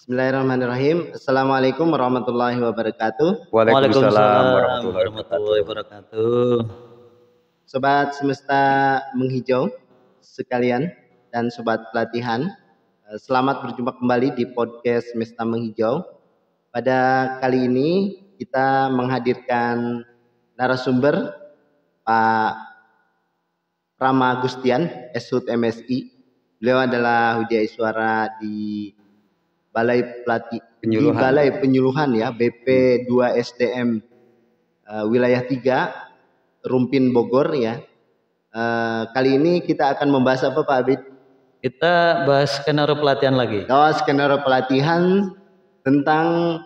Bismillahirrahmanirrahim. Assalamualaikum warahmatullahi wabarakatuh. Waalaikumsalam warahmatullahi wabarakatuh. Sobat Semesta Menghijau sekalian dan sobat pelatihan, selamat berjumpa kembali di podcast Semesta Menghijau. Pada kali ini kita menghadirkan narasumber Pak Rama Gustian, Eshut MSI. Beliau adalah Hujai Suara di Balai Penyuluhan ya, BP 2 SDM wilayah 3 Rumpin Bogor ya. Kali ini kita akan membahas apa Pak Abid? Kita bahas skenario pelatihan lagi. Oh, skenario pelatihan tentang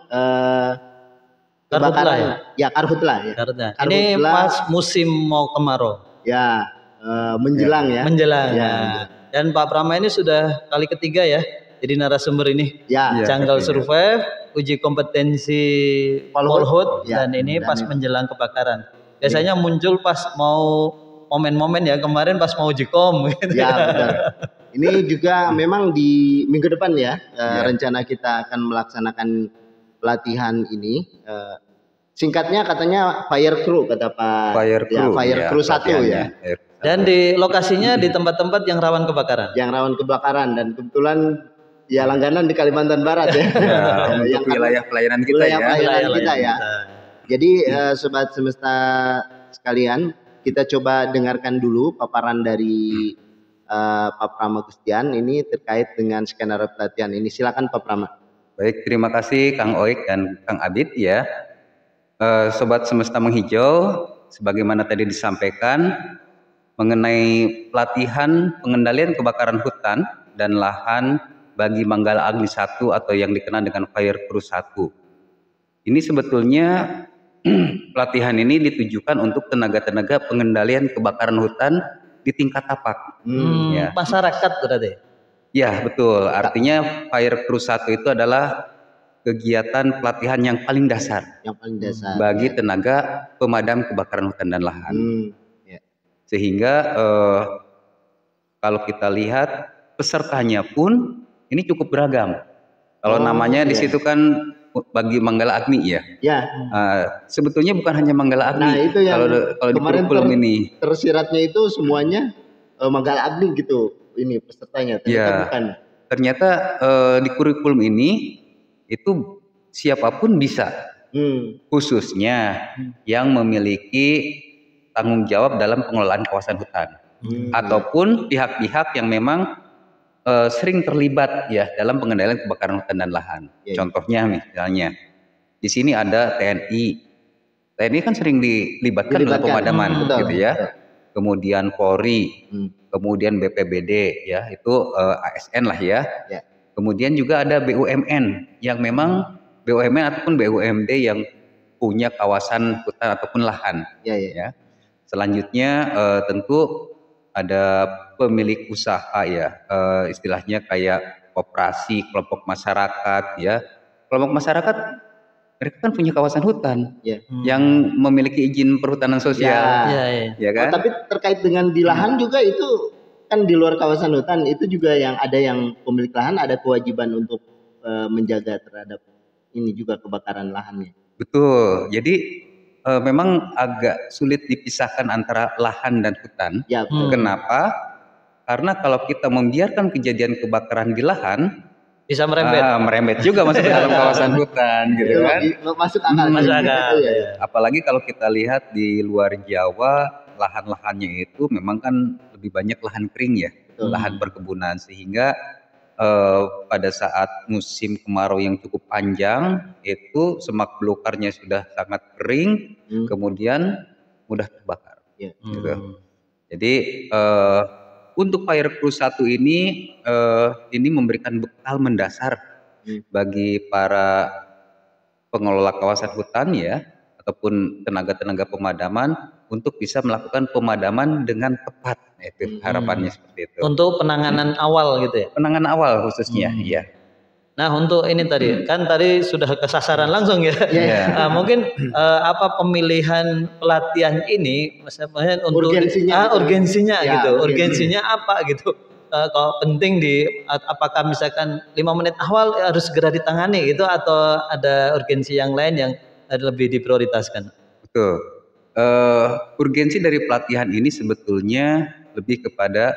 kebakaran ya, karhutla ya. Karhutla. Ini pas musim mau kemarau. Ya, menjelang ya. Menjelang. Ya. Dan Pak Prama ini sudah kali ketiga ya. Jadi narasumber ini Janggal Survive, uji kompetensi Polhut dan ini pas menjelang kebakaran. Biasanya muncul pas mau momen-momen ya, kemarin pas mau uji kom gitu. Ya, betul. Ini juga memang di minggu depan ya, rencana kita akan melaksanakan pelatihan ini. Singkatnya katanya Fire Crew kata Pak. Fire Crew 1 ya. Dan di lokasinya di tempat-tempat yang rawan kebakaran. Yang rawan kebakaran dan kebetulan ya langganan di Kalimantan Barat ya. Yang wilayah pelayanan kita ya. Jadi sobat semesta sekalian, kita coba dengarkan dulu paparan dari Pak Prama Gustian ini terkait dengan skenario pelatihan ini. Silakan Pak Prama. Baik, terima kasih Kang Oik dan Kang Abid ya. Sobat Semesta Menghijau, sebagaimana tadi disampaikan mengenai pelatihan pengendalian kebakaran hutan dan lahan bagi Manggala Agni 1 atau yang dikenal dengan Fire Crew 1. Ini sebetulnya pelatihan ini ditujukan untuk tenaga-tenaga pengendalian kebakaran hutan di tingkat tapak. Ya. Masyarakat berarti? Ya betul, artinya Fire Crew 1 itu adalah kegiatan pelatihan yang paling dasar, bagi tenaga pemadam kebakaran hutan dan lahan. Sehingga kalau kita lihat pesertanya pun ini cukup beragam. Kalau namanya di situ kan bagi Manggala Agni ya. Sebetulnya bukan hanya Manggala Agni. Nah, itu yang kalau di kurikulum ini tersiratnya itu semuanya Manggala Agni gitu. Ini pesertanya. Ternyata di kurikulum ini itu siapapun bisa. Khususnya yang memiliki tanggung jawab dalam pengelolaan kawasan hutan. Ataupun pihak-pihak yang memang sering terlibat ya dalam pengendalian kebakaran hutan dan lahan. Contohnya misalnya di sini ada TNI. TNI kan sering dilibatkan dalam pemadaman gitu ya. Kemudian Polri, kemudian BPBD ya, itu ASN lah ya. Kemudian juga ada BUMN yang memang BUMN ataupun BUMD yang punya kawasan hutan ataupun lahan. Ya. Selanjutnya tentu ada pemilik usaha ya, istilahnya kayak koperasi, kelompok masyarakat ya. Kelompok masyarakat mereka kan punya kawasan hutan yang memiliki izin perhutanan sosial, ya kan? Tapi terkait dengan di lahan juga itu kan di luar kawasan hutan itu juga yang ada yang pemilik lahan ada kewajiban untuk menjaga terhadap ini juga kebakaran lahannya. Betul. Jadi memang agak sulit dipisahkan antara lahan dan hutan. Kenapa? Karena kalau kita membiarkan kejadian kebakaran di lahan bisa merembet juga masuk ke dalam kawasan hutan gitu kan. Masuk akal. Apalagi kalau kita lihat di luar Jawa, lahan-lahannya itu memang kan lebih banyak lahan kering ya, lahan perkebunan, sehingga pada saat musim kemarau yang cukup panjang itu semak belukarnya sudah sangat kering, kemudian mudah terbakar. Gitu. Jadi untuk Fire Crew 1 ini memberikan bekal mendasar bagi para pengelola kawasan hutan ya, ataupun tenaga-tenaga pemadaman untuk bisa melakukan pemadaman dengan tepat. Itu harapannya seperti itu. Untuk penanganan awal gitu ya? Penanganan awal khususnya, ya. Nah untuk ini tadi, kan tadi sudah ke sasaran langsung ya. Mungkin apa pemilihan pelatihan ini, maksudnya untuk urgensinya gitu. Urgensinya apa gitu? kalau penting apakah misalkan 5 menit awal harus segera ditangani gitu atau ada urgensi yang lain yang lebih diprioritaskan? Betul. Urgensi dari pelatihan ini sebetulnya lebih kepada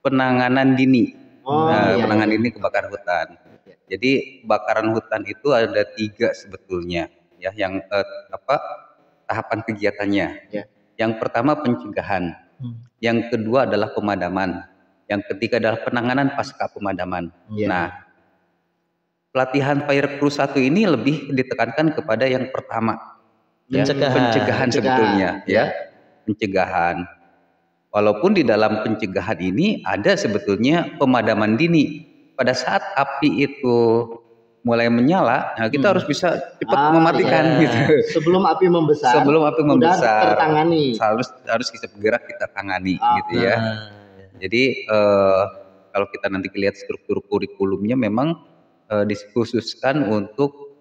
penanganan dini. Penanganan dini kebakaran hutan. Jadi kebakaran hutan itu ada 3 sebetulnya ya yang tahapan kegiatannya. Yang pertama pencegahan. Yang kedua adalah pemadaman. Yang ketiga adalah penanganan pasca pemadaman. Nah, pelatihan Fire Crew 1 ini lebih ditekankan kepada yang pertama, pencegahan sebetulnya, ya, pencegahan. Walaupun di dalam pencegahan ini ada sebetulnya pemadaman dini. Pada saat api itu mulai menyala, nah kita harus bisa cepat mematikan gitu. Sebelum api membesar. Sebelum api membesar. Tertangani. Harus kita segera kita tangani gitu ya. Jadi kalau kita nanti lihat struktur kurikulumnya memang dikhususkan untuk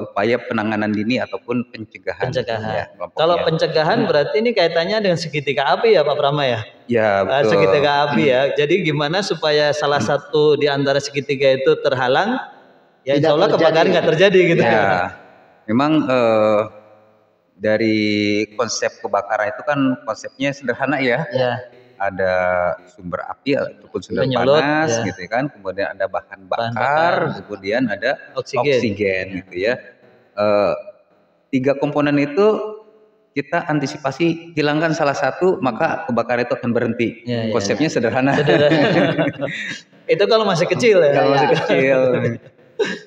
upaya penanganan dini ataupun pencegahan. Ya, kalau pencegahan berarti ini kaitannya dengan segitiga api ya Pak Prama ya? Ya betul. Segitiga api ya. Jadi gimana supaya salah satu di antara segitiga itu terhalang? Ya insya Allah kebakaran nggak terjadi gitu. Ya, memang dari konsep kebakaran itu kan konsepnya sederhana ya. Ada sumber api ataupun sumber panas gitu kan, kemudian ada bahan bakar, kemudian ada oksigen gitu ya. 3 komponen itu kita antisipasi, hilangkan salah satu maka kebakaran itu akan berhenti. Konsepnya sederhana. Itu kalau masih kecil ya. Kalau masih kecil.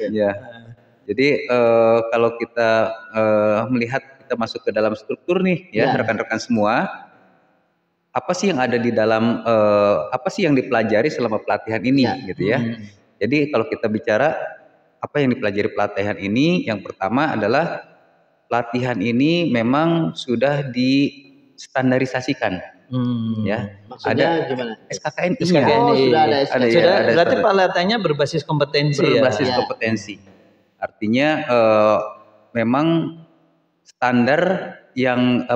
Ya, jadi kalau kita melihat kita masuk ke dalam struktur nih, ya rekan-rekan semua, apa sih yang ada di dalam, apa sih yang dipelajari selama pelatihan ini, gitu ya. Jadi kalau kita bicara apa yang dipelajari pelatihan ini, yang pertama adalah pelatihan ini memang sudah distandarisasikan. Ya, maksudnya gimana? SKKNI. Sudah ada SKKNI. Berarti pelatihannya berbasis kompetensi. Berbasis kompetensi. Artinya memang standar yang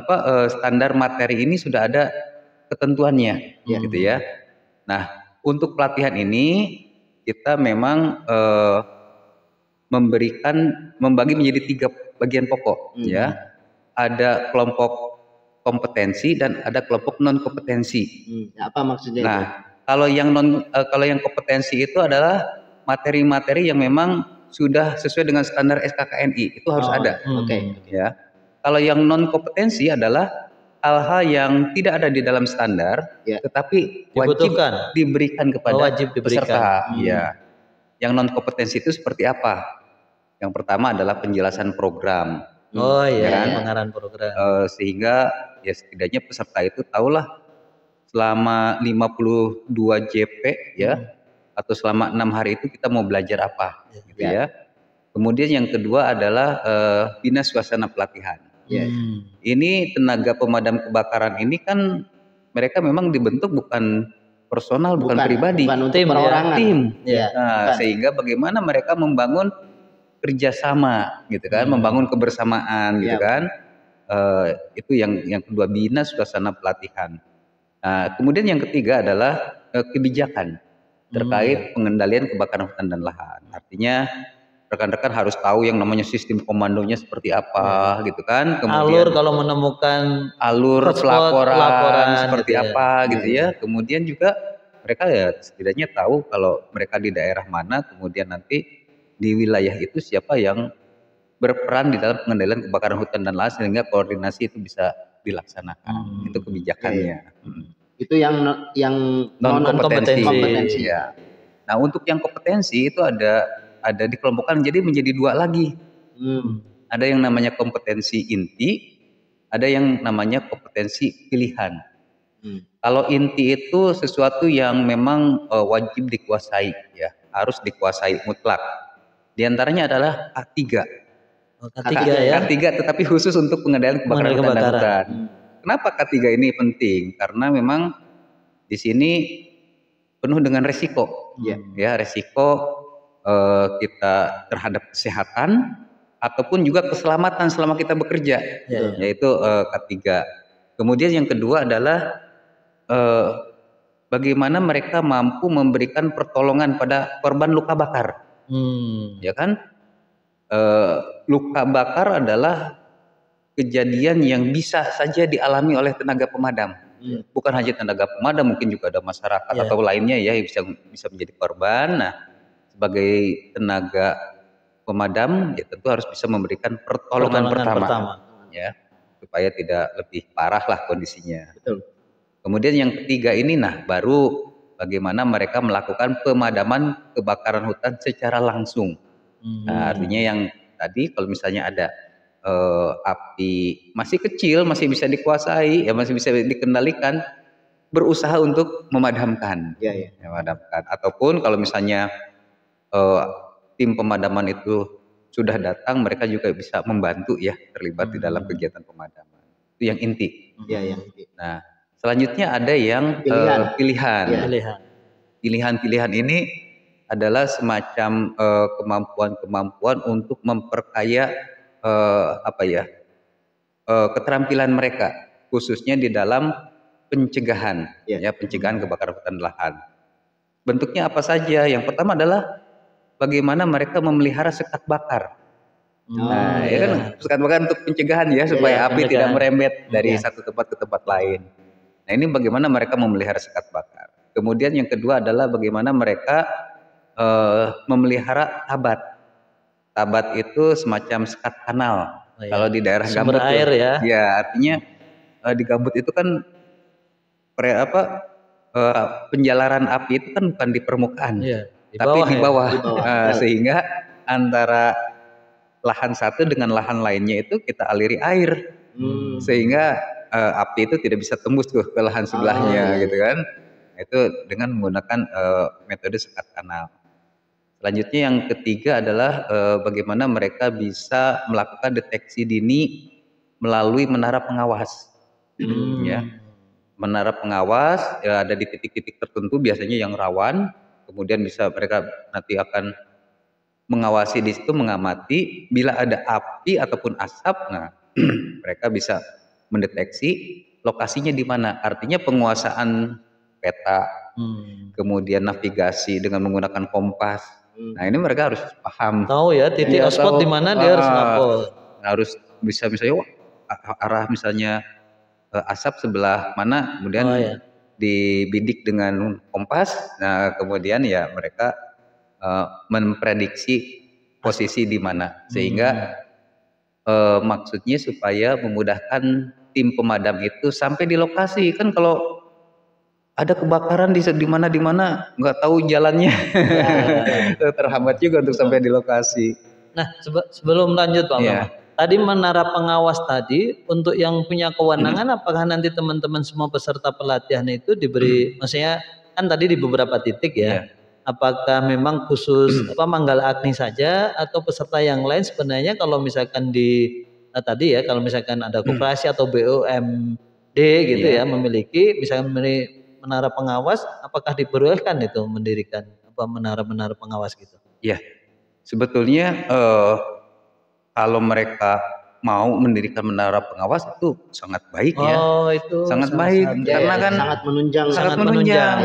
standar materi ini sudah ada ketentuannya, gitu ya. Nah, untuk pelatihan ini kita memang membagi menjadi 3 bagian pokok, ya. Ada kelompok kompetensi dan ada kelompok non kompetensi. Apa maksudnya? Nah, kalau yang kompetensi itu adalah materi-materi yang memang sudah sesuai dengan standar SKKNI, itu harus ada. Ya. Kalau yang non kompetensi adalah hal-hal yang tidak ada di dalam standar, tetapi wajib diberikan kepada peserta. Ya. Yang non kompetensi itu seperti apa? Yang pertama adalah penjelasan program. Pengarahan program. Sehingga ya setidaknya peserta itu tahulah selama 52 JP ya, atau selama 6 hari itu kita mau belajar apa, gitu ya. Kemudian yang kedua adalah bina suasana pelatihan. Ini tenaga pemadam kebakaran ini kan mereka memang dibentuk bukan personal, bukan pribadi, bukan untuk perorangan. Tim. Nah, sehingga bagaimana mereka membangun kerjasama, gitu kan, membangun kebersamaan, gitu kan. Itu yang kedua, bina suasana pelatihan. Nah, kemudian yang ketiga adalah kebijakan terkait pengendalian kebakaran hutan dan lahan. Artinya rekan-rekan harus tahu yang namanya sistem komandonya seperti apa, gitu kan. Kemudian alur kalau menemukan alur pelaporan seperti apa, gitu ya. Kemudian juga mereka ya setidaknya tahu kalau mereka di daerah mana, kemudian nanti di wilayah itu siapa yang berperan di dalam pengendalian kebakaran hutan dan lahan sehingga koordinasi itu bisa dilaksanakan. Itu kebijakannya. Itu yang non kompetensi. Ya. Nah, untuk yang kompetensi itu ada dikelompokkan menjadi 2 lagi. Ada yang namanya kompetensi inti, ada yang namanya kompetensi pilihan. Kalau inti itu sesuatu yang memang wajib dikuasai, ya, harus dikuasai mutlak. Di antaranya adalah K3. K3 tetapi khusus untuk pengendalian kebakaran hutan dan hutan. Kenapa K3 ini penting? Karena memang di sini penuh dengan resiko. Ya, resiko kita terhadap kesehatan ataupun juga keselamatan selama kita bekerja, yaitu K3. Kemudian yang kedua adalah bagaimana mereka mampu memberikan pertolongan pada korban luka bakar. Ya kan? Luka bakar adalah kejadian yang bisa saja dialami oleh tenaga pemadam. Bukan hanya tenaga pemadam, mungkin juga ada masyarakat atau lainnya ya yang bisa menjadi korban. Nah, sebagai tenaga pemadam ya tentu harus bisa memberikan pertolongan pertama. Ya, supaya tidak lebih parah lah kondisinya. Betul. Kemudian yang ketiga ini baru bagaimana mereka melakukan pemadaman kebakaran hutan secara langsung. Nah, artinya yang tadi kalau misalnya ada api masih kecil, masih bisa dikuasai, ya masih bisa dikendalikan, berusaha untuk memadamkan. Memadamkan. Ataupun kalau misalnya tim pemadaman itu sudah datang, mereka juga bisa membantu ya, terlibat di dalam kegiatan pemadaman. Itu yang inti. Yang inti. Nah, selanjutnya ada yang pilihan. Pilihan ini adalah semacam kemampuan-kemampuan untuk memperkaya keterampilan mereka, khususnya di dalam pencegahan, pencegahan kebakaran hutan dan lahan. Bentuknya apa saja? Yang pertama adalah bagaimana mereka memelihara sekat bakar. Kan sekat bakar untuk pencegahan ya, supaya api tidak merembet dari satu tempat ke tempat lain. Nah, ini bagaimana mereka memelihara sekat bakar. Kemudian yang kedua adalah bagaimana mereka memelihara tabat. Tabat itu semacam sekat kanal. Kalau di daerah sumber gambut air ya artinya di gambut itu kan penjalaran api itu kan bukan di permukaan, tapi di bawah. Sehingga antara lahan satu dengan lahan lainnya itu kita aliri air, sehingga api itu tidak bisa tembus tuh ke lahan sebelahnya, gitu kan. Itu dengan menggunakan metode sekat kanal. Selanjutnya yang ketiga adalah bagaimana mereka bisa melakukan deteksi dini melalui menara pengawas. Menara pengawas ada di titik-titik tertentu biasanya yang rawan, kemudian bisa mereka nanti akan mengawasi di situ, mengamati bila ada api ataupun asap. Nah, mereka bisa mendeteksi lokasinya di mana. Artinya penguasaan peta, kemudian navigasi dengan menggunakan kompas. Nah, ini mereka harus paham. Tahu ya titik spot di mana dia harus ngapol. Harus bisa misalnya arah misalnya asap sebelah mana, kemudian dibidik dengan kompas. Nah, kemudian ya mereka memprediksi posisi di mana, sehingga maksudnya supaya memudahkan tim pemadam itu sampai di lokasi. Kan kalau ada kebakaran di mana nggak tahu jalannya, terhambat juga untuk sampai di lokasi. Nah, sebelum lanjut Pak Bram, tadi menara pengawas tadi untuk yang punya kewenangan, apakah nanti teman-teman semua peserta pelatihan itu diberi, maksudnya kan tadi di beberapa titik apakah memang khusus Manggala Agni saja atau peserta yang lain sebenarnya kalau misalkan tadi ya, kalau misalkan ada koperasi atau BUMD gitu memiliki misalkan menara pengawas, apakah diperbolehkan itu mendirikan menara-menara pengawas gitu? Ya, sebetulnya kalau mereka mau mendirikan menara pengawas itu sangat baik itu sangat baik karena kan sangat menunjang.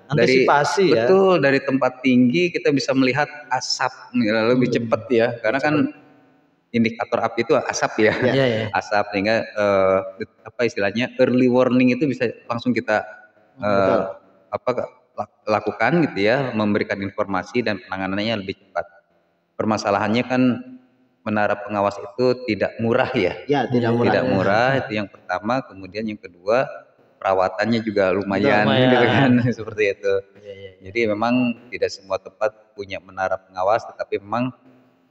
Antisipasi betul, dari tempat tinggi kita bisa melihat asap lebih cepat ya, karena kan indikator api itu asap asap, sehingga istilahnya early warning itu bisa langsung kita lakukan gitu ya, memberikan informasi dan penanganannya lebih cepat. Permasalahannya kan menara pengawas itu tidak murah tidak murah itu yang pertama. Kemudian yang kedua, perawatannya juga lumayan. Gitu kan, seperti itu. Jadi memang tidak semua tempat punya menara pengawas, tetapi memang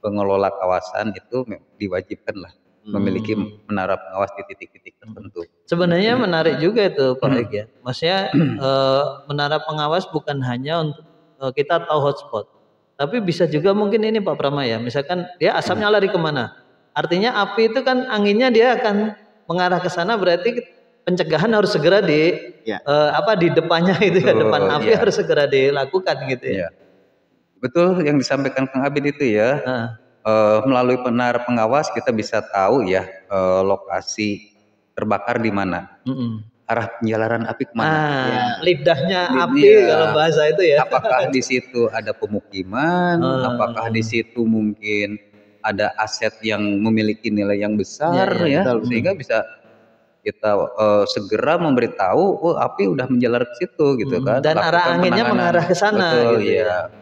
pengelola kawasan itu diwajibkan lah memiliki menara pengawas di titik-titik tertentu. Sebenarnya menarik juga itu Pak Eg ya. Maksudnya menara pengawas bukan hanya untuk kita tahu hotspot, tapi bisa juga mungkin ini Pak Prama ya, misalkan dia asapnya lari kemana. Artinya api itu kan anginnya dia akan mengarah ke sana, berarti pencegahan harus segera di depannya itu depan api harus segera dilakukan gitu ya. Betul yang disampaikan Kang Abid itu ya. Melalui menara pengawas kita bisa tahu ya lokasi terbakar di mana. arah penjalaran api kemana. Ya. Lidahnya api kalau bahasa itu ya. Apakah di situ ada pemukiman, apakah di situ mungkin ada aset yang memiliki nilai yang besar betul. Sehingga bisa kita segera memberitahu, oh api udah menjalar ke situ gitu kan. Dan arah anginnya mengarah ke sana. Betul, gitu ya.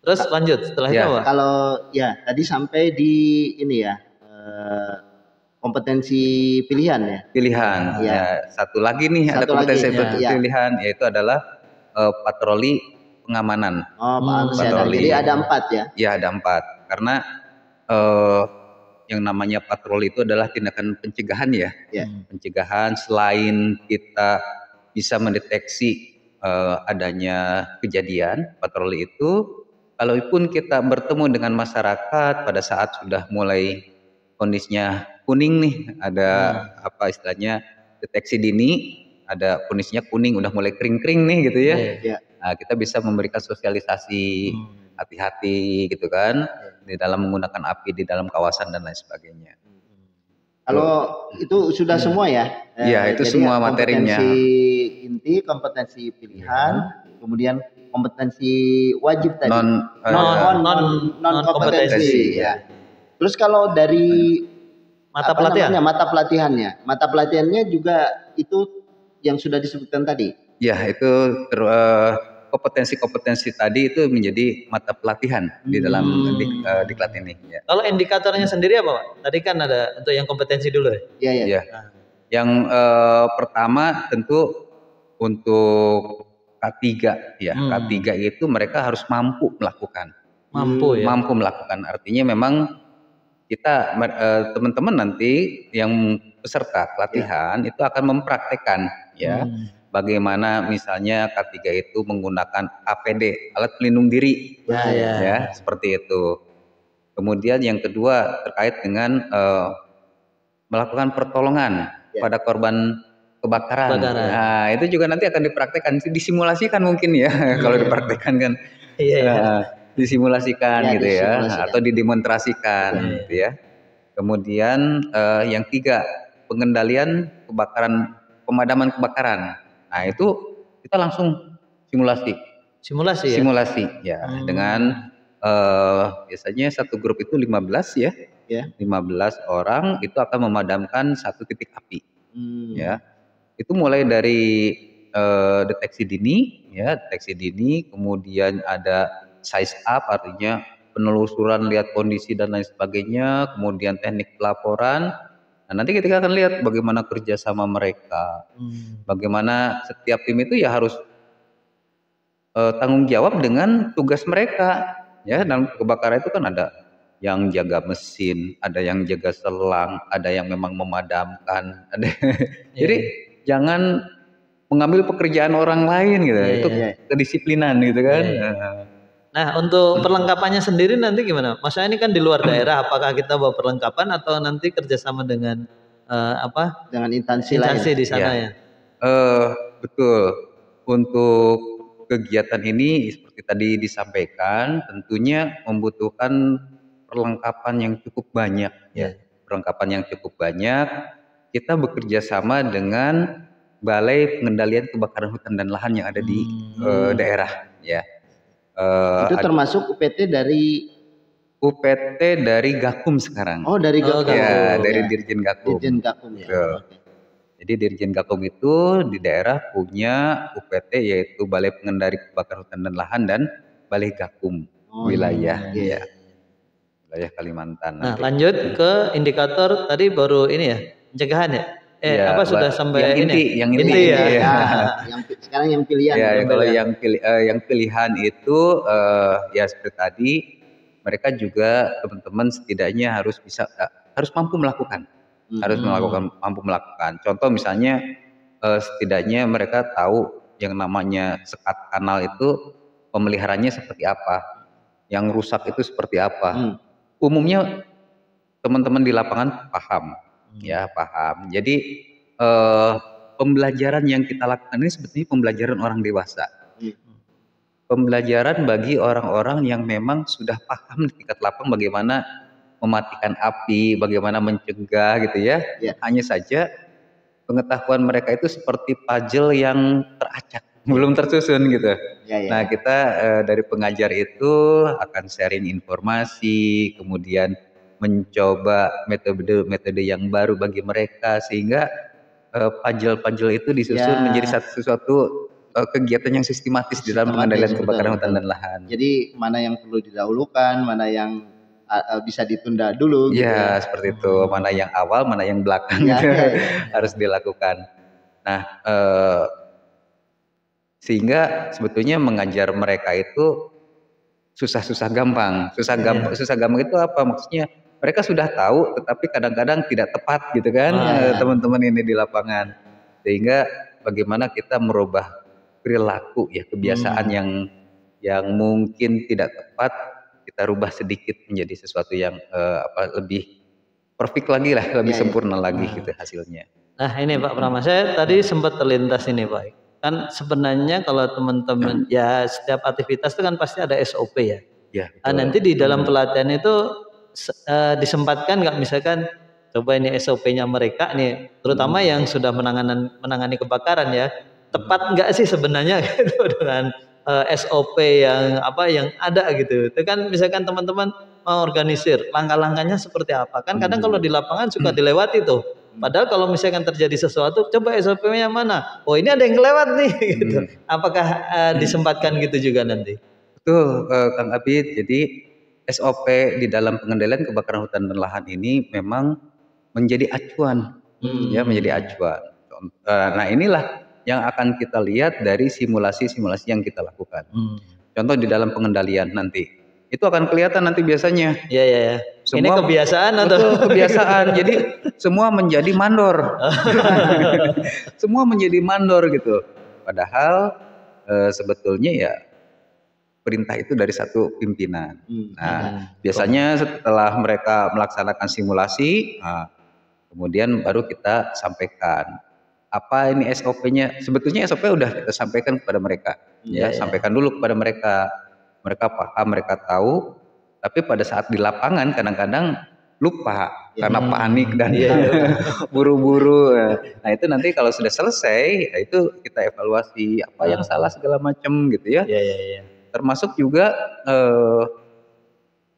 Terus lanjut setelahnya apa? Kalau tadi sampai di ini ya kompetensi pilihan ya. Pilihan. Ya. Satu lagi nih ada kompetensi pilihan yaitu adalah patroli pengamanan. Patroli. Jadi ada 4 ya? Ya ada 4 karena yang namanya patroli itu adalah tindakan pencegahan ya. Pencegahan selain kita bisa mendeteksi adanya kejadian patroli itu, kalaupun kita bertemu dengan masyarakat pada saat sudah mulai kondisinya kuning nih, ada apa istilahnya deteksi dini, ada kondisinya kuning udah mulai kering-kering nih gitu ya. Nah, kita bisa memberikan sosialisasi hati-hati gitu kan di dalam menggunakan api di dalam kawasan dan lain sebagainya. Kalau itu sudah semua ya? Iya, itu semua materinya. Kompetensi inti, kompetensi pilihan, kemudian kompetensi wajib tadi. Non kompetensi ya. Terus kalau dari mata pelatihannya juga itu yang sudah disebutkan tadi. Ya, itu kompetensi tadi itu menjadi mata pelatihan di dalam diklat ini. Ya. Kalau indikatornya sendiri apa, Pak? Tadi kan ada untuk yang kompetensi dulu ya. Iya. Yang pertama tentu untuk K3 ya. K3 itu mereka harus mampu melakukan. Mampu melakukan. Artinya memang kita teman-teman nanti yang peserta pelatihan itu akan mempraktekkan ya bagaimana misalnya K3 itu menggunakan APD, alat pelindung diri ya seperti itu. Kemudian yang kedua terkait dengan melakukan pertolongan pada korban kebakaran. Nah, itu juga nanti akan dipraktekkan, disimulasikan mungkin ya kalau dipraktekkan kan. Disimulasikan gitu ya, atau didemonstrasikan gitu ya. Kemudian yang 3 pengendalian kebakaran, pemadaman kebakaran. Nah itu kita langsung simulasi ya dengan biasanya satu grup itu 15 ya. 15 orang itu akan memadamkan satu titik api ya. Itu mulai dari deteksi dini, kemudian ada size up, artinya penelusuran lihat kondisi dan lain sebagainya, kemudian teknik pelaporan. Nah, nanti kita akan lihat bagaimana kerjasama mereka, bagaimana setiap tim itu ya harus tanggung jawab dengan tugas mereka. Ya, dalam kebakaran itu kan ada yang jaga mesin, ada yang jaga selang, ada yang memang memadamkan. Jadi jangan mengambil pekerjaan orang lain gitu, itu kedisiplinan gitu kan. Nah, untuk perlengkapannya sendiri nanti gimana? Maksudnya ini kan di luar daerah, apakah kita bawa perlengkapan atau nanti kerjasama dengan dengan instansi di sana ya? Betul. Untuk kegiatan ini seperti tadi disampaikan, tentunya membutuhkan perlengkapan yang cukup banyak. Perlengkapan yang cukup banyak. Kita bekerja sama dengan Balai Pengendalian Kebakaran Hutan dan Lahan yang ada di daerah. Ya. Itu termasuk UPT dari Gakum sekarang. Oh, dari Gakum. Ya, dari Dirjen Gakum. Dirjen Gakum ya. Jadi Dirjen Gakum itu di daerah punya UPT yaitu Balai Pengendali Kebakaran Hutan dan Lahan dan Balai Gakum wilayah wilayah Kalimantan. Nah, lanjut ke indikator tadi baru ini ya, pencegahan ya. Sudah sampai yang inti ya. Sekarang yang pilihan. Ya, kalau yang pilihan itu ya seperti tadi, mereka juga teman-teman setidaknya harus mampu melakukan. Mampu melakukan. Contoh misalnya setidaknya mereka tahu yang namanya sekat kanal itu pemeliharaannya seperti apa, yang rusak itu seperti apa. Umumnya teman-teman di lapangan paham. Ya, paham. Jadi pembelajaran yang kita lakukan ini sebetulnya pembelajaran orang dewasa. Pembelajaran bagi orang-orang yang memang sudah paham di tingkat lapang bagaimana mematikan api, bagaimana mencegah gitu ya. Hanya saja pengetahuan mereka itu seperti puzzle yang teracak, belum tersusun gitu. Nah, kita dari pengajar itu akan sharing informasi, kemudian mencoba metode-metode yang baru bagi mereka sehingga puzzle itu disusun menjadi sesuatu kegiatan yang sistematis di dalam pengendalian kebakaran hutan dan lahan. Jadi mana yang perlu didahulukan, mana yang bisa ditunda dulu. Ya, seperti itu. Mana yang awal, mana yang belakang gitu. Harus dilakukan. Nah, sehingga sebetulnya mengajar mereka itu susah gampang. Susah gampang itu apa? Maksudnya mereka sudah tahu, tetapi kadang-kadang tidak tepat gitu kan, teman-teman ini di lapangan. Sehingga bagaimana kita merubah perilaku ya, kebiasaan yang mungkin tidak tepat, kita rubah sedikit menjadi sesuatu yang lebih perfect lagi lah, lebih sempurna lagi gitu hasilnya. Nah ini Pak Prama, saya tadi sempat terlintas ini Pak. Kan sebenarnya kalau teman-teman ya setiap aktivitas itu kan pasti ada SOP ya. Nanti di dalam pelatihan itu disempatkan nggak misalkan coba ini SOP-nya mereka nih, terutama yang sudah menangani kebakaran ya, tepat nggak sih sebenarnya gitu dengan SOP yang ada gitu. Itu kan misalkan teman-teman mengorganisir langkah-langkahnya seperti apa. Kan kadang kalau di lapangan suka dilewati tuh. Padahal kalau misalkan terjadi sesuatu, coba SOP-nya mana? Oh ini ada yang kelewat nih gitu. Apakah disempatkan gitu juga nanti? Betul Kang Abid. Jadi SOP di dalam pengendalian kebakaran hutan dan lahan ini memang menjadi acuan. Ya, menjadi acuan. Nah, inilah yang akan kita lihat dari simulasi-simulasi yang kita lakukan. Contoh di dalam pengendalian nanti, itu akan kelihatan nanti biasanya. Iya. Ini kebiasaan atau kebiasaan. Jadi semua menjadi mandor. Semua menjadi mandor gitu. Padahal sebetulnya ya perintah itu dari satu pimpinan. Nah, biasanya setelah mereka melaksanakan simulasi, kemudian baru kita sampaikan. Apa ini SOP-nya? Sebetulnya SOP udah kita sampaikan kepada mereka. Sampaikan dulu kepada mereka. Mereka paham, mereka tahu. Tapi pada saat di lapangan kadang-kadang lupa karena panik dan buru-buru. Nah itu nanti kalau sudah selesai, itu kita evaluasi apa yang salah segala macam gitu ya. Termasuk juga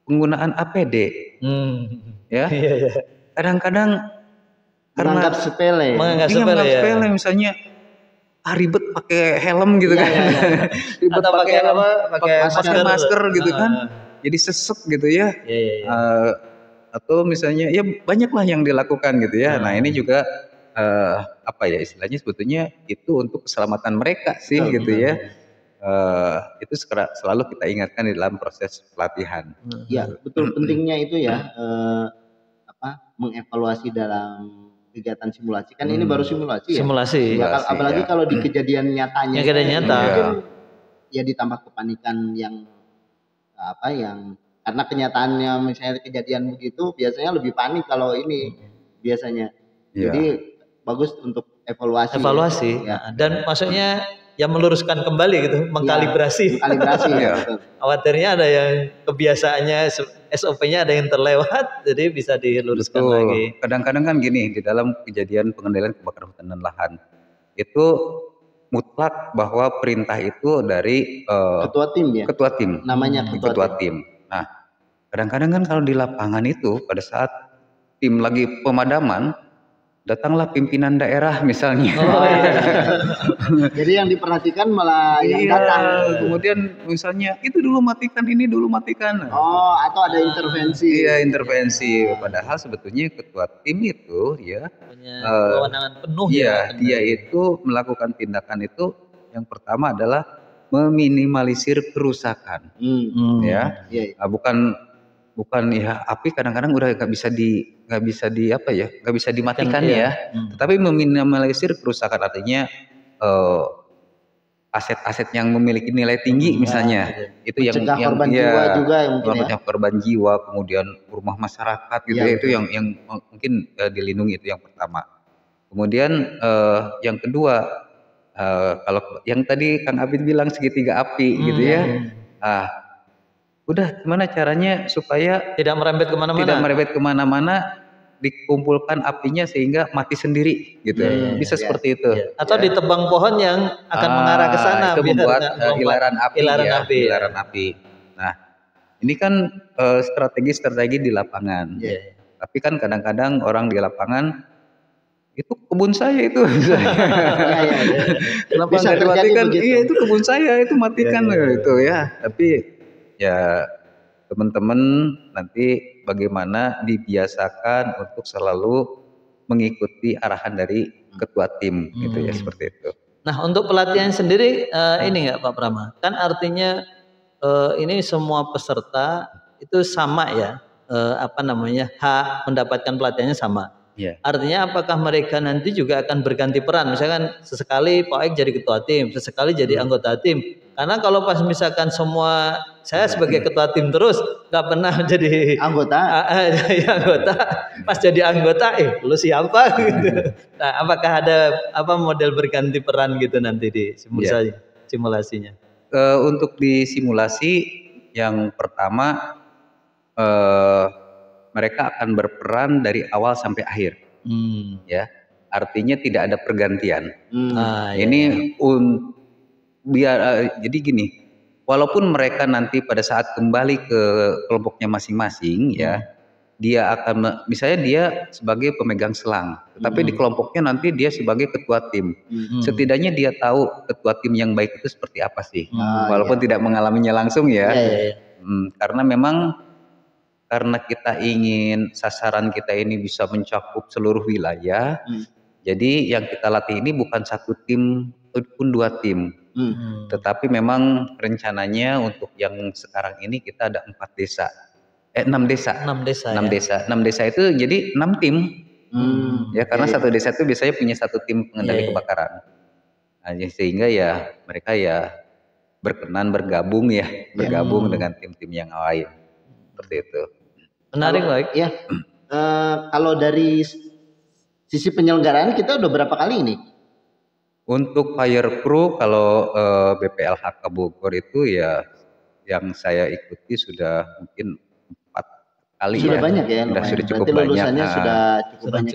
penggunaan APD. Ya. Kadang-kadang menganggap sepele. Menganggap sepele misalnya ribet pakai helm gitu kan. Ribet atau pakai masker gitu kan. Jadi sesek gitu ya. Atau misalnya ya banyaklah yang dilakukan gitu ya. Nah, ini juga istilahnya sebetulnya itu untuk keselamatan mereka sih gitu ya. Itu selalu kita ingatkan di dalam proses pelatihan. Ya, betul pentingnya itu ya mengevaluasi dalam kegiatan simulasi. Kan ini baru simulasi ya. Simulasi. Apalagi kalau di kejadian nyatanya. Mungkin ya ditambah kepanikan yang karena kenyataannya misalnya kejadian begitu biasanya lebih panik kalau ini biasanya. Jadi bagus untuk evaluasi. Ya. Dan maksudnya yang meluruskan kembali gitu, mengkalibrasi. Khawatirnya ada yang kebiasaannya SOP-nya ada yang terlewat, jadi bisa diluruskan lagi. Kadang-kadang kan gini, di dalam kejadian pengendalian kebakaran hutan dan lahan itu mutlak bahwa perintah itu dari ketua tim ya. Ketua tim. Namanya ketua tim. Nah, kadang-kadang kan kalau di lapangan itu pada saat tim lagi pemadaman, datanglah pimpinan daerah misalnya. Jadi yang diperhatikan malah yang datang. Kemudian misalnya itu dulu matikan, ini dulu matikan. Atau ada intervensi. Iya, intervensi. Padahal sebetulnya ketua tim itu ya punya kewenangan penuh dia itu melakukan tindakan itu yang pertama adalah meminimalisir kerusakan. Bukan ya api kadang-kadang udah nggak bisa dimatikan tetapi meminimalisir kerusakan artinya aset-aset yang memiliki nilai tinggi misalnya itu yang korban jiwa juga mungkin korban jiwa kemudian rumah masyarakat gitu itu yang mungkin dilindungi itu yang pertama. Kemudian yang kedua kalau yang tadi Kang Abid bilang segitiga api gitu ya. Udah gimana caranya supaya tidak merembet kemana-mana dikumpulkan apinya sehingga mati sendiri gitu. Bisa seperti itu. Atau ditebang pohon yang akan mengarah ke sana itu membuat ilaran api. Nah, ini kan strategi di lapangan. Tapi kan kadang-kadang orang di lapangan itu kebun saya itu. Kenapa nggak dimatikan? Iya, itu kebun saya, itu matikan gitu ya. Tapi ya teman-teman nanti bagaimana dibiasakan untuk selalu mengikuti arahan dari ketua tim gitu ya, seperti itu. Nah, untuk pelatihan sendiri ini nggak Pak Prama? Kan artinya ini semua peserta itu sama ya, hak mendapatkan pelatihannya sama. Artinya apakah mereka nanti juga akan berganti peran? Misalkan sesekali Pak Oek jadi ketua tim, sesekali jadi anggota tim. Karena kalau pas misalkan semua saya sebagai ketua tim terus nggak pernah jadi anggota, pas jadi anggota, lu siapa? Gitu. Nah, apakah ada model berganti peran gitu nanti di simulasinya? Untuk di simulasi yang pertama mereka akan berperan dari awal sampai akhir, ya. Artinya tidak ada pergantian. Ini jadi gini, walaupun mereka nanti pada saat kembali ke kelompoknya masing-masing, ya, dia akan misalnya dia sebagai pemegang selang, tetapi di kelompoknya nanti dia sebagai ketua tim. Setidaknya dia tahu ketua tim yang baik itu seperti apa sih, walaupun tidak mengalaminya langsung ya. Karena memang karena kita ingin sasaran kita ini bisa mencakup seluruh wilayah, jadi yang kita latih ini bukan satu tim ataupun 2 tim, tetapi memang rencananya untuk yang sekarang ini kita ada 6 desa. 6 desa itu jadi 6 tim, ya karena satu desa itu biasanya punya satu tim pengendali kebakaran. Nah, sehingga ya mereka ya berkenan bergabung dengan tim-tim yang lain. Seperti itu. Menarik, baik. Ya. Kalau dari sisi penyelenggaraan kita udah berapa kali ini? Untuk fire crew kalau BPLHK Bogor itu ya yang saya ikuti sudah mungkin 4 kali sudah banyak ya. Sudah cukup banyak.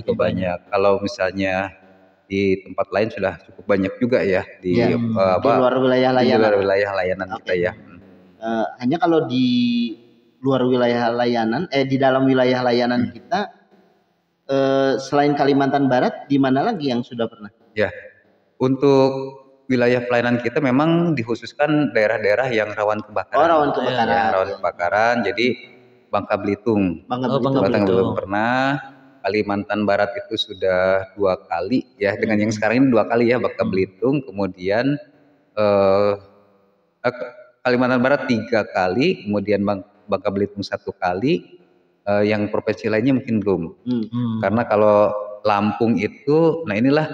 Cukup banyak. Kalau misalnya di tempat lain sudah cukup banyak juga ya di luar wilayah layanan. Di luar wilayah layanan kita ya. Hanya kalau di luar wilayah layanan, di dalam wilayah layanan kita, selain Kalimantan Barat, di mana lagi yang sudah pernah? Ya, untuk wilayah pelayanan kita memang dikhususkan daerah-daerah yang rawan kebakaran. Rawan kebakaran. Rawan kebakaran. Jadi Bangka Belitung. Bangka Belitung pernah. Kalimantan Barat itu sudah 2 kali ya. Dengan yang sekarang ini 2 kali ya Bangka Belitung. Kemudian Kalimantan Barat 3 kali. Kemudian Bangka Belitung 1 kali, yang provinsi lainnya mungkin belum. Karena kalau Lampung itu, nah inilah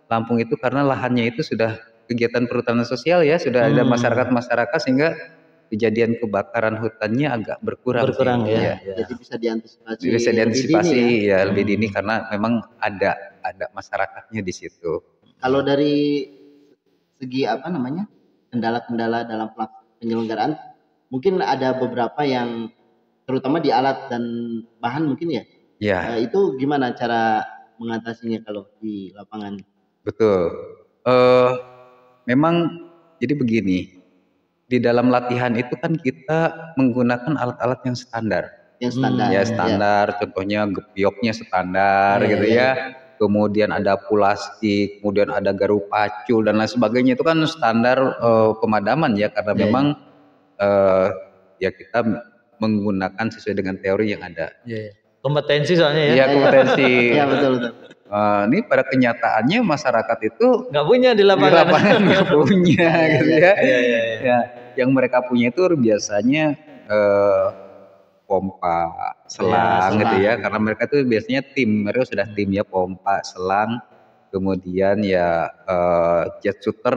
Lampung itu karena lahannya itu sudah kegiatan perhutanan sosial ya, sudah ada masyarakat sehingga kejadian kebakaran hutannya agak berkurang ya. Jadi bisa diantisipasi. Lebih dini karena memang ada masyarakatnya di situ. Kalau dari segi kendala-kendala dalam penyelenggaraan, mungkin ada beberapa yang terutama di alat dan bahan mungkin ya. Itu gimana cara mengatasinya kalau di lapangan? Betul. Memang jadi begini. Di dalam latihan itu kan kita menggunakan alat-alat yang standar. Standar. Contohnya gepioknya standar gitu ya. Kemudian ada plastik, kemudian ada garu pacul dan lain sebagainya, itu kan standar pemadaman ya, karena memang ya kita menggunakan sesuai dengan teori yang ada. Kompetensi soalnya ya. Iya, kompetensi. Iya, betul. Ini pada kenyataannya masyarakat itu nggak punya di lapangan nggak punya gitu ya. Ya, yang mereka punya itu biasanya pompa, selang gitu ya, karena mereka tuh biasanya tim, mereka sudah tim ya, pompa, selang, kemudian ya jet shooter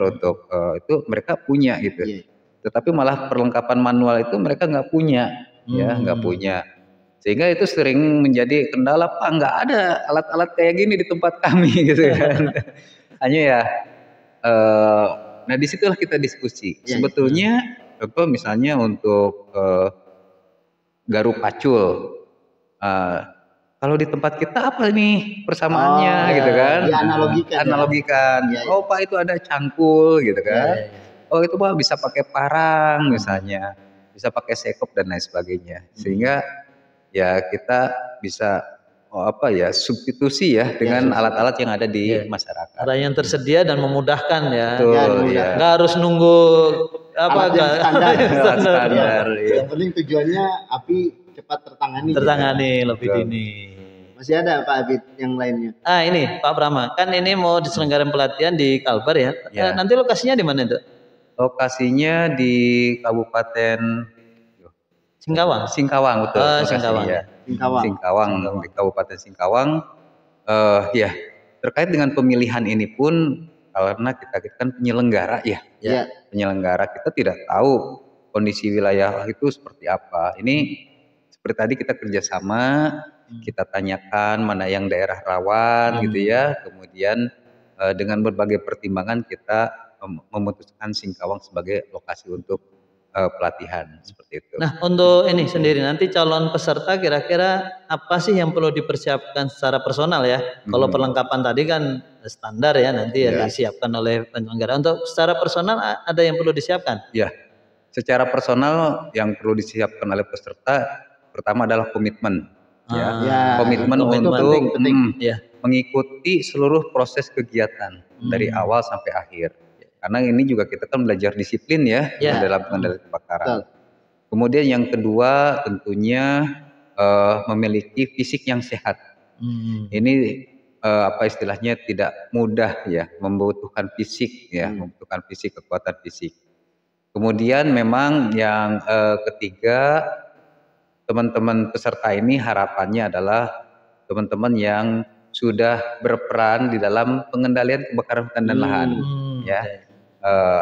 untuk itu mereka punya gitu. Tetapi malah perlengkapan manual itu mereka nggak punya, nggak punya. Sehingga itu sering menjadi kendala, Pak, nggak ada alat-alat kayak gini di tempat kami gitu kan. Hanya ya, nah disitulah kita diskusi. Sebetulnya contoh misalnya untuk garu pacul, kalau di tempat kita apa nih persamaannya gitu kan? Analogikan. Ya. Oh Pak itu ada cangkul gitu kan? Oh itu Pak bisa pakai parang misalnya, bisa pakai sekop dan lain sebagainya. Sehingga ya kita bisa substitusi ya dengan alat-alat yang ada di masyarakat. Ada yang tersedia dan memudahkan ya. Betul, nggak harus nunggu standar. Yang penting tujuannya api cepat tertangani lebih dini. Masih ada Pak Abid yang lainnya? Ini Pak Prama, kan ini mau diselenggarakan pelatihan di Kalbar ya. Nanti lokasinya di mana itu? Lokasinya di Kabupaten Singkawang, betul. Singkawang di Kabupaten Singkawang. Ya, terkait dengan pemilihan ini pun karena kita kan penyelenggara ya. Penyelenggara kita tidak tahu kondisi wilayah itu seperti apa. Ini seperti tadi kita kerjasama, kita tanyakan mana yang daerah rawan gitu ya. Kemudian dengan berbagai pertimbangan kita memutuskan Singkawang sebagai lokasi untuk pelatihan seperti itu. Nah, untuk ini sendiri nanti calon peserta kira-kira apa sih yang perlu dipersiapkan secara personal ya? Kalau perlengkapan tadi kan standar ya nanti disiapkan oleh penyelenggara. Untuk secara personal ada yang perlu disiapkan? Ya, secara personal yang perlu disiapkan oleh peserta pertama adalah komitmen. Komitmen untuk mengikuti seluruh proses kegiatan dari awal sampai akhir. Karena ini juga kita kan belajar disiplin ya dalam pengendalian kebakaran. Kemudian yang kedua tentunya memiliki fisik yang sehat. Ini istilahnya tidak mudah ya, membutuhkan fisik ya, membutuhkan fisik, kekuatan fisik. Kemudian memang yang ketiga, teman-teman peserta ini harapannya adalah teman-teman yang sudah berperan di dalam pengendalian kebakaran hutan dan lahan ya.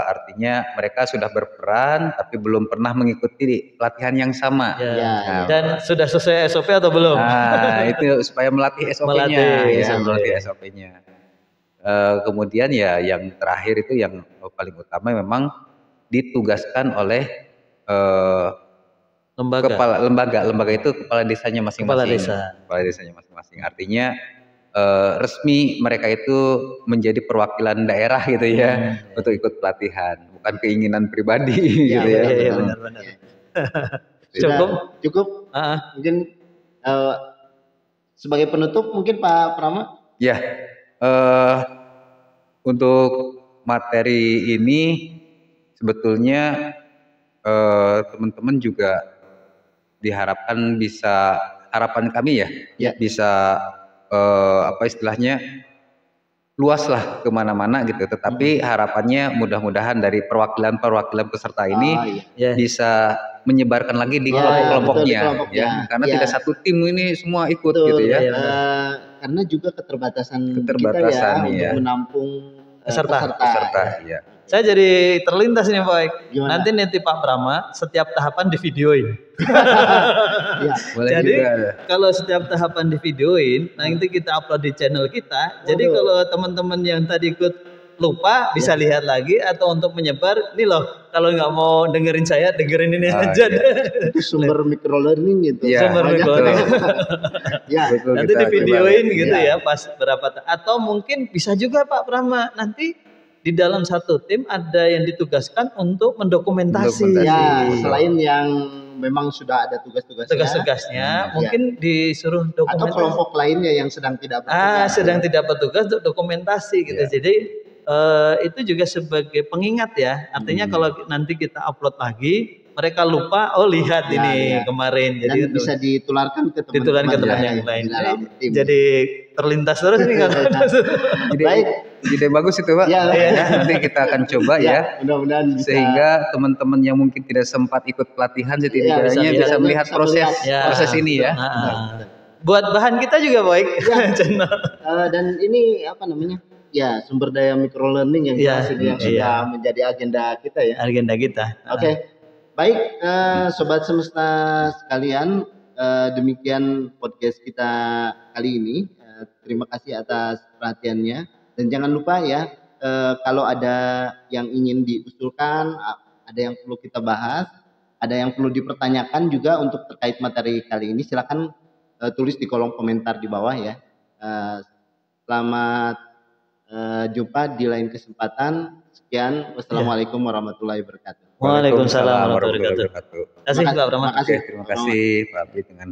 Artinya mereka sudah berperan tapi belum pernah mengikuti pelatihan yang sama. Dan sudah sesuai SOP atau belum? Itu supaya melatih SOP-nya. Melatih SOP-nya. Kemudian ya yang terakhir itu yang paling utama memang ditugaskan oleh lembaga itu kepala desanya masing-masing. Kepala desanya masing-masing. Artinya resmi mereka itu menjadi perwakilan daerah gitu ya untuk ikut pelatihan, bukan keinginan pribadi gitu ya. Benar-benar. Cukup. Mungkin sebagai penutup mungkin Pak Prama. Ya, untuk materi ini sebetulnya teman-teman juga diharapkan bisa, harapan kami bisa istilahnya luas lah kemana-mana gitu. Tetapi harapannya mudah-mudahan dari perwakilan peserta ini bisa menyebarkan lagi di kelompok-kelompoknya karena tidak satu tim ini semua ikut gitu ya. Karena juga keterbatasan kita untuk menampung peserta. Saya jadi terlintas nih Pak. Nanti Pak Prama setiap tahapan divideoin. Jadi kalau setiap tahapan divideoin, nanti kita upload di channel kita. Jadi kalau teman-teman yang tadi ikut lupa bisa lihat lagi, atau untuk menyebar, nih loh kalau nggak mau dengerin saya, dengerin ini aja. Itu sumber microlearning gitu. Sumber microlearning. Nanti divideoin gitu ya pas berapa. Atau mungkin bisa juga Pak Prama nanti di dalam satu tim ada yang ditugaskan untuk mendokumentasi. Selain yang memang sudah ada tugas-tugasnya, mungkin disuruh dokumentasi. Atau kelompok lainnya yang sedang tidak bertugas. Sedang tidak bertugas untuk dokumentasi gitu. Jadi itu juga sebagai pengingat ya. Artinya kalau nanti kita upload lagi, mereka lupa, lihat ini kemarin. Jadi bisa ditularkan ke teman-teman yang lain. Jadi terlintas terus ini kan. Baik. Ide bagus itu Pak. Nanti kita akan coba mudah-mudahan bisa. Sehingga teman-teman yang mungkin tidak sempat ikut pelatihan setidaknya bisa melihat proses ini ya. Buat bahan kita juga baik. Dan ini sumber daya microlearning yang sudah menjadi agenda kita ya. Agenda kita. Oke. Baik, Sobat Semesta sekalian, demikian podcast kita kali ini. Terima kasih atas perhatiannya. Dan jangan lupa ya, kalau ada yang ingin diusulkan, ada yang perlu kita bahas, ada yang perlu dipertanyakan juga untuk terkait materi kali ini, silakan tulis di kolom komentar di bawah ya. Selamat jumpa di lain kesempatan. Sekian, wassalamualaikum warahmatullahi wabarakatuh. Waalaikumsalam warahmatullahi wabarakatuh. Terima kasih Pak Brahma. Terima kasih Pak Abdi dengan